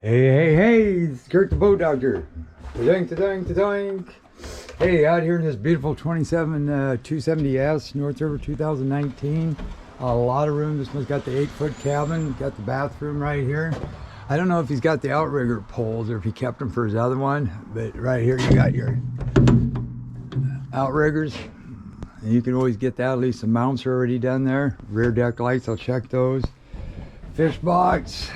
Hey, it's Kurt the Boat Doctor. Ta-dink. Hey, out here in this beautiful 270S North River 2019. A lot of room. This one's got the 8-foot cabin, got the bathroom right here. I don't know if he's got the outrigger poles or if he kept them for his other one, but right here you got your outriggers. And you can always get that, at least the mounts are already done there. Rear deck lights, I'll check those. Fish box.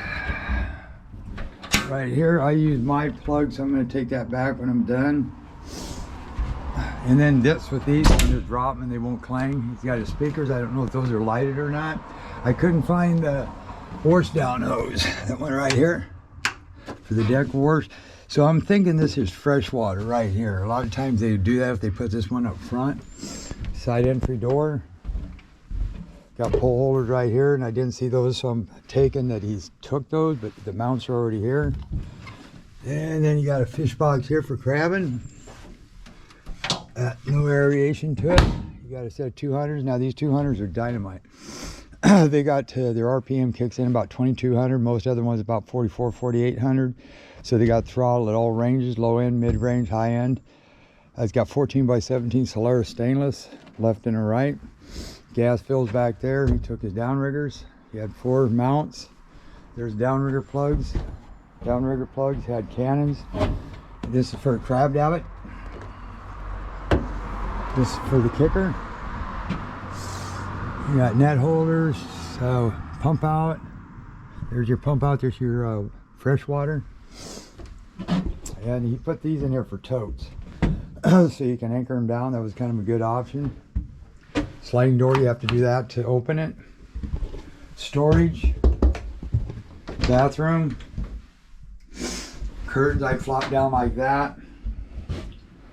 Right here, I use my plug, so I'm going to take that back when I'm done. And then this with these, you can just drop them and they won't clang. He's got his speakers. I don't know if those are lighted or not. I couldn't find the horse down hose. That one right here for the deck horse. So I'm thinking this is fresh water right here. A lot of times they do that if they put this one up front. Side entry door. Got pole holders right here, and I didn't see those, so I'm taking that he's took those, but the mounts are already here. And then you got a fish box here for crabbing. No aeration to it. You got a set of 200s. Now these 200s are dynamite. They got their RPM kicks in about 2200. Most other ones about 4800. So they got throttle at all ranges, low end, mid range, high end. It's got 14x17 Solaris stainless, left and a right. Gas fills back there. He took his downriggers. He had 4 mounts. There's downrigger plugs. Downrigger plugs had cannons. This is for a crab davit. This is for the kicker. You got net holders, pump out. There's your pump out. There's your fresh water. And he put these in here for totes, so you can anchor them down. That was kind of a good option. Sliding door, you have to do that to open it. Storage, bathroom, curtains I flop down like that.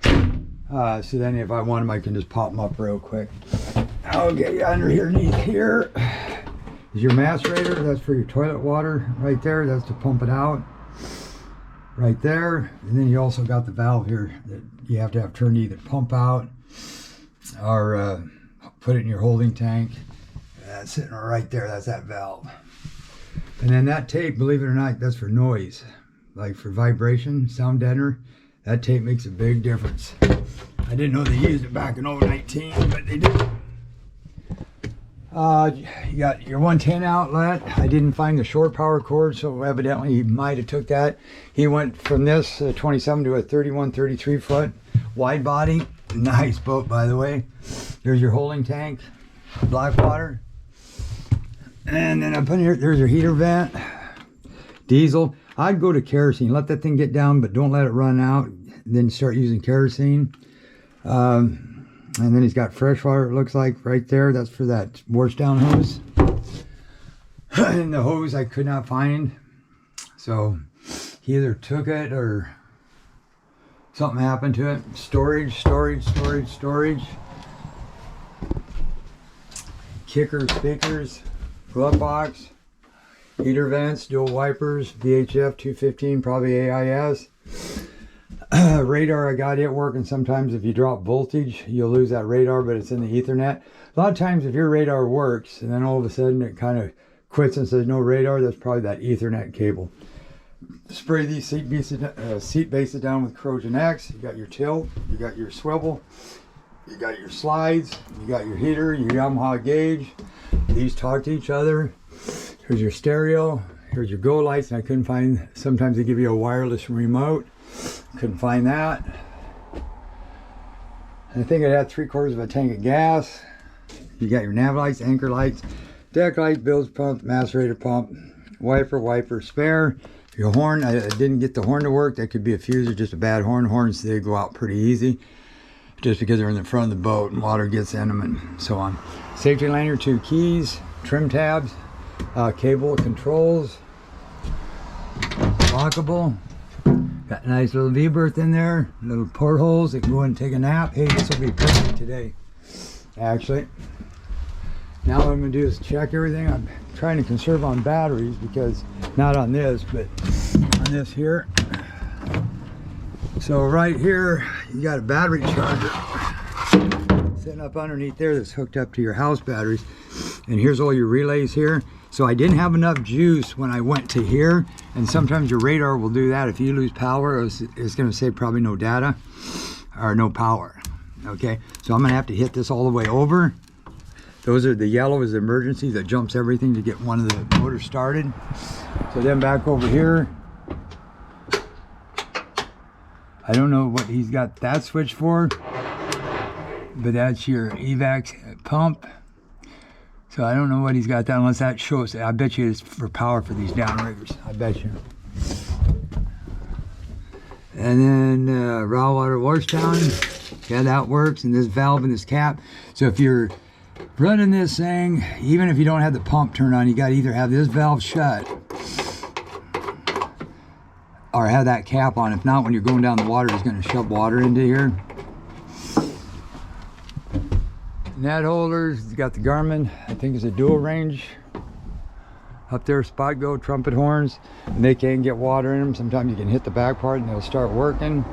So then if I want them, I can just pop them up real quick. Okay, underneath here is your macerator. That's for your toilet water right there. That's to pump it out right there. And then you also got the valve here that you have to have turned to either pump out or put it in your holding tank. That's sitting right there. That's that valve. And then that tape, believe it or not, that's for noise, like for vibration, sound deadener. That tape makes a big difference. I didn't know they used it back in 2019, but they did. You got your 110 outlet. I didn't find the short power cord, so evidently he might have took that. He went from this 27 to a 33 foot wide body. Nice boat, by the way. There's your holding tank, black water. And then up in here, there's your heater vent, diesel. I'd go to kerosene. Let that thing get down, but don't let it run out. Then start using kerosene. And then he's got fresh water, it looks like, right there. That's for that wash down hose. And the hose I could not find. So he either took it or something happened to it. Storage. Kicker speakers, glove box, heater vents, dual wipers, VHF 215, probably AIS. Radar, I got it working. Sometimes if you drop voltage, you'll lose that radar, but it's in the Ethernet. A lot of times if your radar works and then all of a sudden it kind of quits and says no radar, that's probably that Ethernet cable. Spray these seat bases down with Corrosion X. You got your tilt, you got your swivel, you got your slides, you got your heater, your Yamaha gauge. These talk to each other. Here's your stereo, here's your go lights, and I couldn't find, sometimes they give you a wireless remote. Couldn't find that. I think it had 3/4 of a tank of gas. You got your nav lights, anchor lights, deck light, bilge pump, macerator pump, wiper, spare. Your horn, I didn't get the horn to work. That could be a fuse or just a bad horn. Horns, they go out pretty easy just because they're in the front of the boat and water gets in them and so on. Safety lanyard, 2 keys, trim tabs, cable controls, lockable. Got a nice little V-berth in there, little portholes that can go in and take a nap. Hey, this will be perfect today, actually. Now what I'm going to do is check everything. I'm trying to conserve on batteries because, not on this, but on this here. So right here, you got a battery charger sitting up underneath there that's hooked up to your house batteries. And here's all your relays here. So I didn't have enough juice when I went to here, and sometimes your radar will do that. If you lose power, it's going to say probably no data or no power. Okay, so I'm going to have to hit this all the way over. Those are the yellow is the emergency that jumps everything to get one of the motors started. So then back over here, I don't know what he's got that switch for, but that's your evac pump. So I don't know what he's got that unless that shows. I bet you it's for power for these downriggers. I bet you. And then raw water washdown. Yeah, that works. And this valve and this cap. So if you're running this thing, even if you don't have the pump turned on, you got to either have this valve shut or have that cap on. If not, when you're going down the water, it's going to shove water into here. Net holders, you got the Garmin, I think it's a dual range. Up there, spot go, trumpet horns, and they can get water in them. Sometimes you can hit the back part and they'll start working.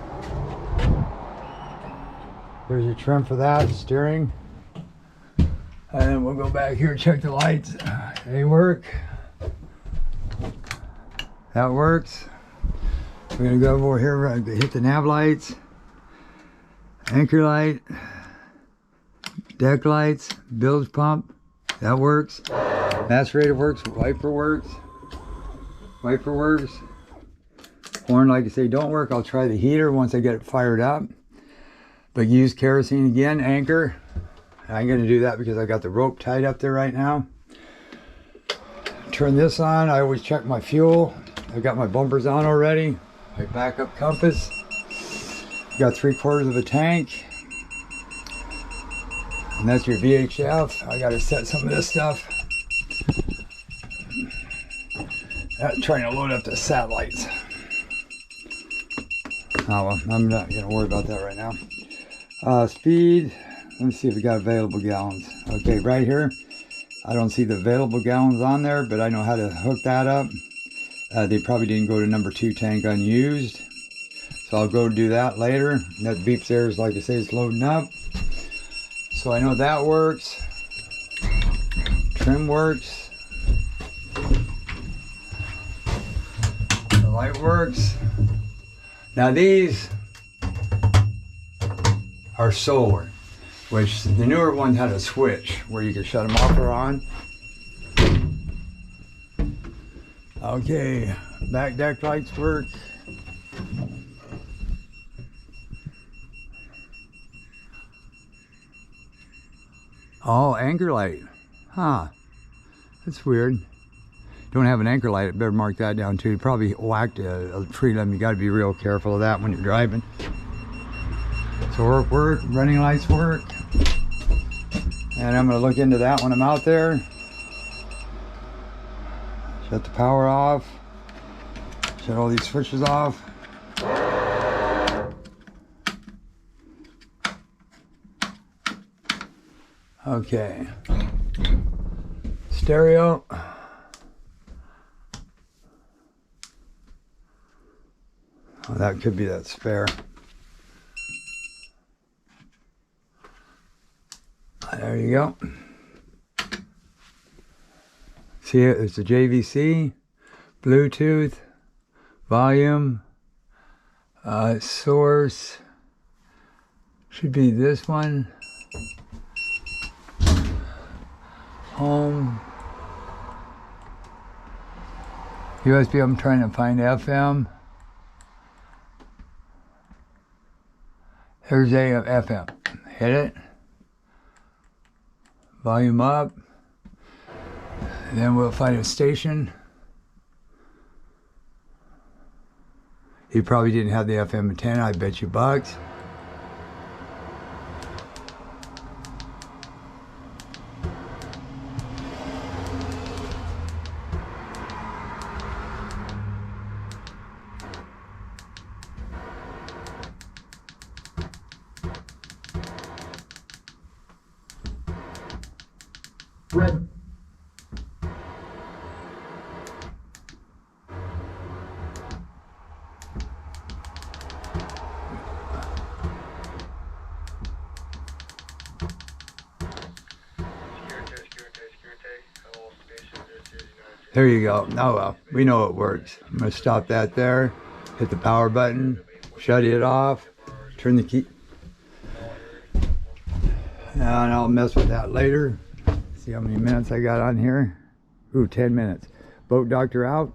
There's your trim for that, steering. And then we'll go back here and check the lights. They work. That works. We're gonna go over here, hit the nav lights, anchor light, deck lights, bilge pump, that works. Macerator works, wiper works. Wiper works. Horn, like I say, don't work. I'll try the heater once I get it fired up. But use kerosene again, anchor. I'm gonna do that because I got the rope tied up there right now. Turn this on, I always check my fuel. I've got my bumpers on already. My backup compass. Got 3/4 of a tank. And that's your VHF. I gotta set some of this stuff. I'm trying to load up the satellites. Oh well, I'm not gonna worry about that right now. Speed, let me see if we got available gallons. Okay, right here, I don't see the available gallons on there, but I know how to hook that up. They probably didn't go to number 2 tank unused. So I'll go do that later. And that beeps there is, like I say, it's loading up. So I know that works. Trim works. The light works. Now these are solar, which the newer one had a switch where you could shut them off or on. Okay, back deck lights work. Oh, anchor light. Huh. That's weird. Don't have an anchor light, better mark that down too. You probably whacked a tree limb. You got to be real careful of that when you're driving. So work, running lights work. And I'm going to look into that when I'm out there. Shut the power off. Shut all these switches off. Okay. Stereo. Oh, that could be that spare. There you go. See it, it's a JVC, Bluetooth, volume, source, should be this one, home, USB, I'm trying to find FM, there's AM, FM, hit it, volume up. And then we'll find a station. He probably didn't have the FM antenna, I bet you bucks. Red. Security. All stations, There you go. Oh well, we know it works. I'm gonna stop that there, hit the power button, shut it off, turn the key. And I'll mess with that later. See how many minutes I got on here. Ooh, 10 minutes. Boat doctor out.